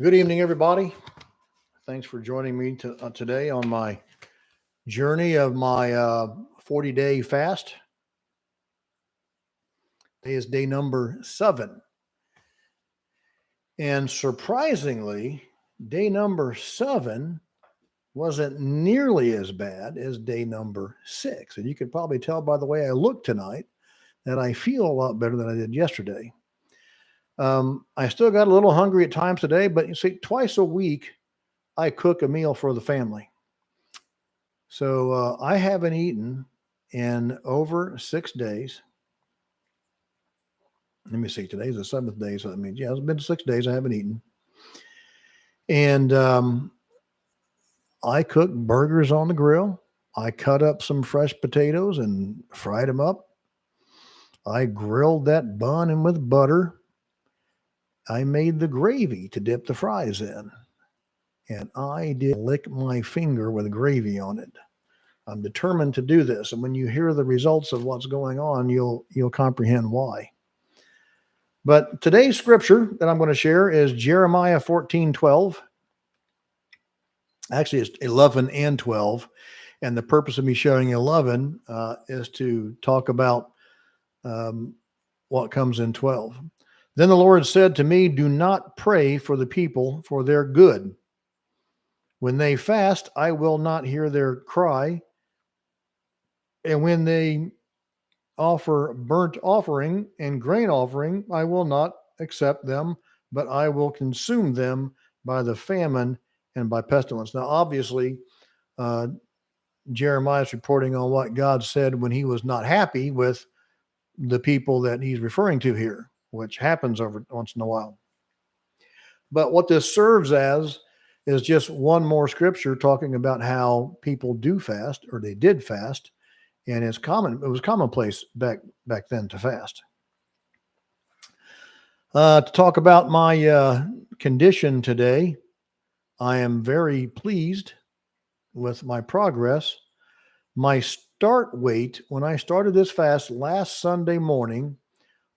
Good evening, everybody. Thanks for joining me today on my journey of my 40-day fast. Today is day number 7. And surprisingly, day number 7 wasn't nearly as bad as day number 6. And you could probably tell by the way I look tonight that I feel a lot better than I did yesterday. I still got a little hungry at times today, but you see, twice a week, I cook a meal for the family. So I haven't eaten in over 6 days. Let me see. Today's the 7th day. So that means, yeah, it's been 6 days I haven't eaten. And I cooked burgers on the grill. I cut up some fresh potatoes and fried them up. I grilled that bun in with butter. I made the gravy to dip the fries in. And I did lick my finger with gravy on it. I'm determined to do this. And when you hear the results of what's going on, you'll comprehend why. But today's scripture that I'm going to share is Jeremiah 14:12. Actually, it's 11 and 12. And the purpose of me sharing 11 is to talk about what comes in 12. Then the Lord said to me, do not pray for the people for their good. When they fast, I will not hear their cry. And when they offer burnt offering and grain offering, I will not accept them, but I will consume them by the famine and by pestilence. Now, obviously, Jeremiah is reporting on what God said when he was not happy with the people that he's referring to here, which happens over once in a while. But what this serves as is just one more scripture talking about how people do fast, or they did fast, and it's common. It was commonplace back then to fast. To talk about my condition today, I am very pleased with my progress. My start weight when I started this fast last Sunday morning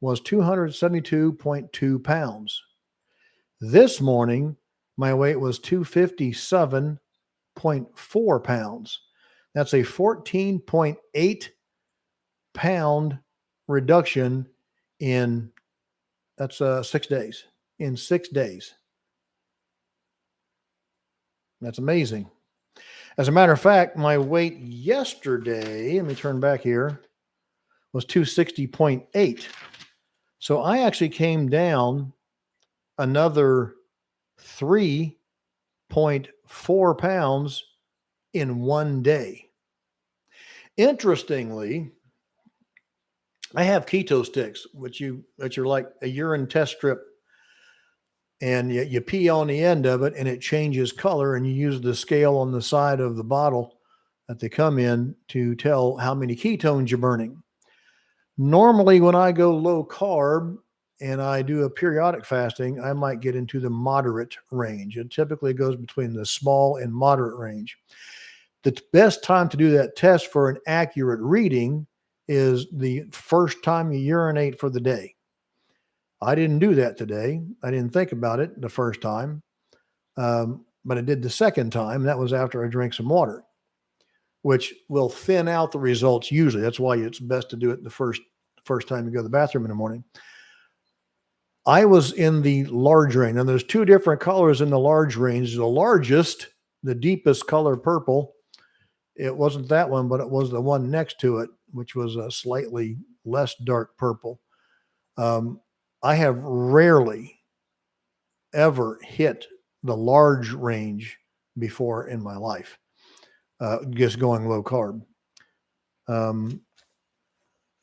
was 272.2 pounds. This morning, my weight was 257.4 pounds. That's a 14.8 pound reduction in 6 days. In 6 days. That's amazing. As a matter of fact, my weight yesterday, let me turn back here, was 260.8. So I actually came down another 3.4 pounds in one day. Interestingly, I have keto sticks, which are like a urine test strip, and you pee on the end of it and it changes color, and you use the scale on the side of the bottle that they come in to tell how many ketones you're burning. Normally, when I go low carb and I do a periodic fasting, I might get into the moderate range. It typically goes between the small and moderate range. The best time to do that test for an accurate reading is the first time you urinate for the day. I didn't do that today. I didn't think about it the first time, but I did the second time. That was after I drank some water, which will thin out the results usually. That's why it's best to do it the first time you go to the bathroom in the morning. I was in the large range. And there's 2 different colors in the large range. The largest, the deepest color purple, it wasn't that one, but it was the one next to it, which was a slightly less dark purple. I have rarely ever hit the large range before in my life, just going low carb.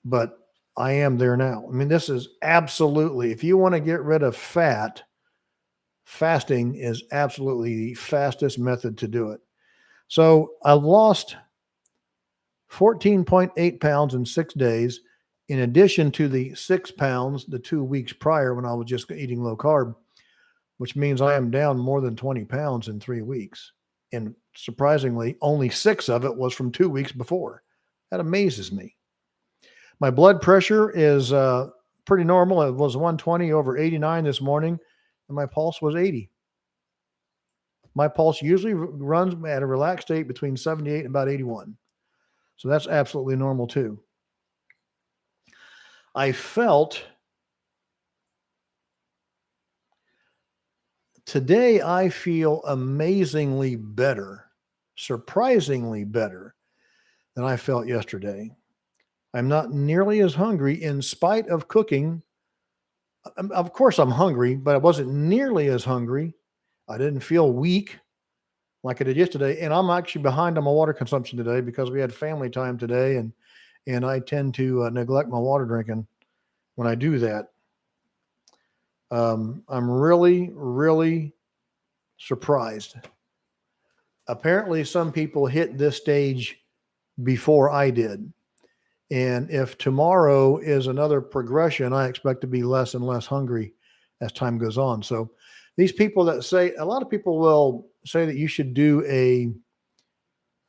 But I am there now. I mean, this is absolutely, if you want to get rid of fat, fasting is absolutely the fastest method to do it. So I lost 14.8 pounds in 6 days, in addition to the 6 pounds the 2 weeks prior when I was just eating low carb, which means I am down more than 20 pounds in 3 weeks. And surprisingly, only 6 of it was from 2 weeks before. That amazes me. My blood pressure is pretty normal. It was 120 over 89 this morning, and my pulse was 80. My pulse usually runs at a relaxed state between 78 and about 81. So that's absolutely normal too. Today I feel amazingly better, surprisingly better than I felt yesterday. I'm not nearly as hungry in spite of cooking. Of course, I'm hungry, but I wasn't nearly as hungry. I didn't feel weak like I did yesterday. And I'm actually behind on my water consumption today because we had family time today, and I tend to neglect my water drinking when I do that. I'm really, really surprised. Apparently, some people hit this stage before I did. And if tomorrow is another progression, I expect to be less and less hungry as time goes on. So these people that say, a lot of people will say that you should do a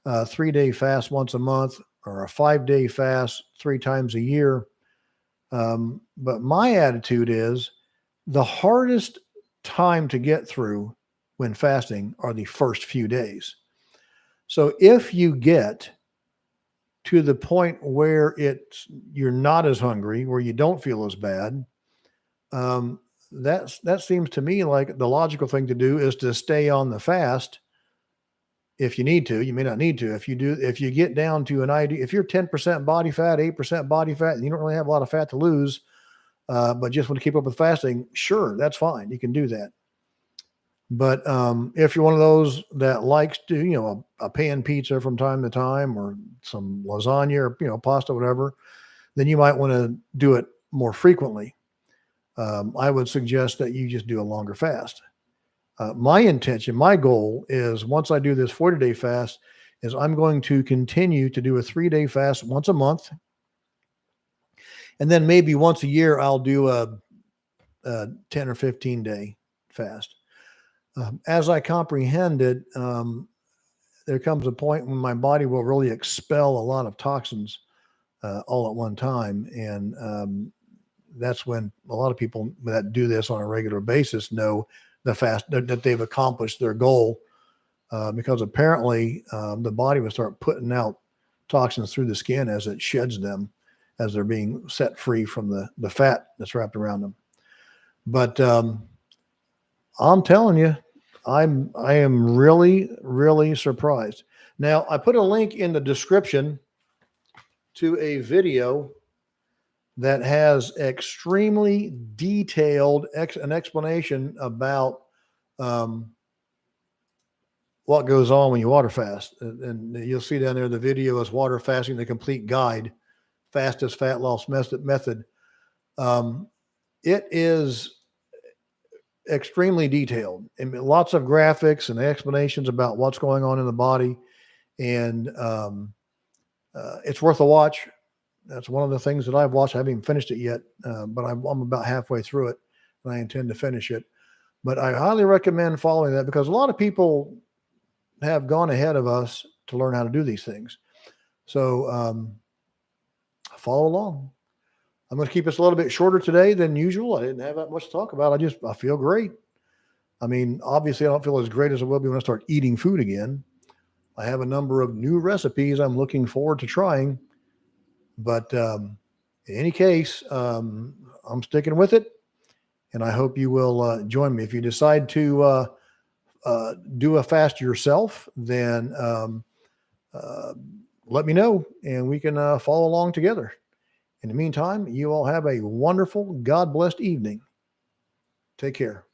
3-day fast once a month or a 5-day fast 3 times a year. But my attitude is the hardest time to get through when fasting are the first few days. So if you get to the point where you're not as hungry, where you don't feel as bad, that seems to me like the logical thing to do is to stay on the fast. If you need to, you may not need to. If you get down to an idea, if you're 10% body fat, 8% body fat, and you don't really have a lot of fat to lose, but just want to keep up with fasting, sure, that's fine. You can do that. But if you're one of those that likes to, a pan pizza from time to time, or some lasagna, or pasta, whatever, then you might want to do it more frequently. I would suggest that you just do a longer fast. My intention, my goal is once I do this 40-day fast, is I'm going to continue to do a 3-day fast once a month. And then maybe once a year, I'll do a 10 or 15-day fast. As I comprehend it, there comes a point when my body will really expel a lot of toxins all at one time. And that's when a lot of people that do this on a regular basis know the fast that they've accomplished their goal, because apparently the body will start putting out toxins through the skin as it sheds them, as they're being set free from the fat that's wrapped around them. But I'm telling you, I am really, really surprised. Now, I put a link in the description to a video that has extremely detailed an explanation about what goes on when you water fast. And you'll see down there, the video is Water Fasting, the Complete Guide, Fastest Fat Loss Method. It is extremely detailed, and lots of graphics and explanations about what's going on in the body. And it's worth a watch. That's one of the things that I've watched. I haven't even finished it yet, but I'm about halfway through it, and I intend to finish it. But I highly recommend following that, because a lot of people have gone ahead of us to learn how to do these things. So follow along. I'm going to keep this a little bit shorter today than usual. I didn't have that much to talk about. I feel great. I mean, obviously I don't feel as great as I will be when I start eating food again. I have a number of new recipes I'm looking forward to trying, but in any case, I'm sticking with it, and I hope you will join me. If you decide to do a fast yourself, then let me know, and we can follow along together. In the meantime, you all have a wonderful, God-blessed evening. Take care.